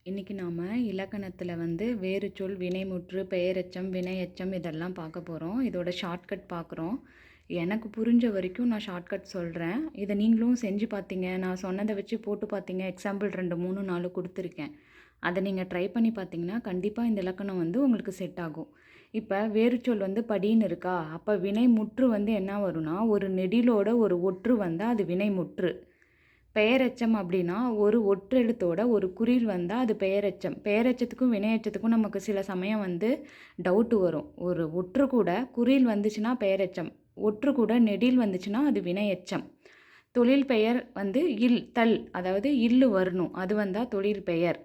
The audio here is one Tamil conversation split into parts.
இன்றைக்கி நாம் இலக்கணத்தில் வேறுச்சொல், வினைமுற்று, பெயரெச்சம், வினையெச்சம் இதெல்லாம் பார்க்க போகிறோம். இதோட ஷார்ட்கட் பார்க்குறோம். எனக்கு புரிஞ்ச வரைக்கும் நான் ஷார்ட்கட் சொல்கிறேன். இதை நீங்களும் செஞ்சு பார்த்தீங்க, நான் சொன்னதை வச்சு போட்டு பார்த்தீங்க, எக்ஸாம்பிள் 2, 3, 4 கொடுத்துருக்கேன். அதை நீங்கள் ட்ரை பண்ணி பார்த்தீங்கன்னா கண்டிப்பாக இந்த இலக்கணம் உங்களுக்கு செட் ஆகும். இப்போ வேறுச்சொல் படின்னு இருக்கா, அப்போ வினைமுற்று என்ன வரும்னா, ஒரு நெடிலோட ஒரு ஒற்று வந்தால் அது வினைமுற்று. பெயரெச்சம் அப்படின்னா ஒரு ஒற்றெழுத்தோட ஒரு குறில் வந்தால் அது பெயரெச்சம். பெயரெச்சத்துக்கும் வினையெச்சத்துக்கும் நமக்கு சில சமயம் டவுட்டு வரும். ஒரு ஒற்று கூட குறில் வந்துச்சுன்னா பெயரெச்சம், ஒற்று கூட நெடில் வந்துச்சுன்னா அது வினையெச்சம். தொழில் பெயர் இல் தல், அதாவது இல்லு வரணும், அது வந்தால் தொழில் பெயர்.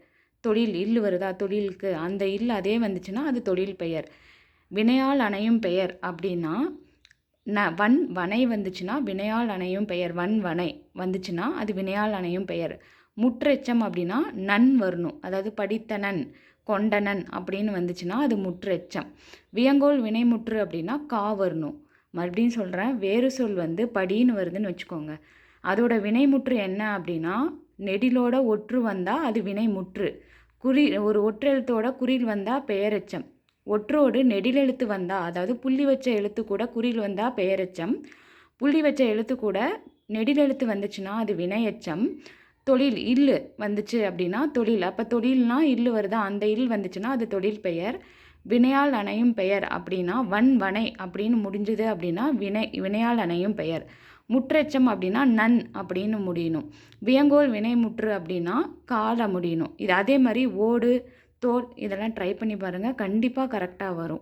தொழில் இல்லு வருதா தொழிலுக்கு, அந்த இல் அதே வந்துச்சுன்னா அது தொழில் பெயர். வினையால் அணையும் பெயர் அப்படின்னா வன் வனை வந்துச்சுன்னா வினையால் அணையும் பெயர். வன் வனை வந்துச்சுன்னா அது வினையால் அணையும் பெயர். முற்றெச்சம் அப்படின்னா நன் வரணும், அதாவது படித்தனன், கொண்டனன் அப்படின்னு வந்துச்சுன்னா அது முற்றெச்சம். வியங்கோல் வினைமுற்று அப்படின்னா கா வரணும். மறுபடியும் சொல்கிறேன், வேறு சொல் படின்னு வருதுன்னு வச்சுக்கோங்க. அதோட வினைமுற்று என்ன அப்படின்னா நெடிலோட ஒற்று வந்தால் அது வினைமுற்று. ஒரு ஒற்றெழுத்தோட குறில் வந்தால் பெயரெச்சம். ஒற்றோடு நெடிலெழுத்து வந்தால், அதாவது புள்ளி வச்ச எழுத்து கூட குறில் வந்தால் பெயரெச்சம். புள்ளி வச்ச எழுத்து கூட நெடிலெழுத்து வந்துச்சுன்னா அது வினையெச்சம். தொழில் இல்லு வந்துச்சு அப்படின்னா தொழில், அப்போ தொழில்னா இல்லு வருதா, அந்த இல் வந்துச்சுன்னா அது தொழில் பெயர். வினையால் அணையும் பெயர் அப்படின்னா வன் வனை அப்படின்னு முடிஞ்சுது அப்படின்னா வினையால் அணையும் பெயர். முற்றெச்சம் அப்படின்னா நன் அப்படின்னு முடியணும். வியங்கோல் வினைமுற்று அப்படின்னா கால முடியணும். இது அதே மாதிரி ஓடு, தோல் இதெல்லாம் ட்ரை பண்ணி பாருங்கள், கண்டிப்பாக கரெக்டாக வரும்.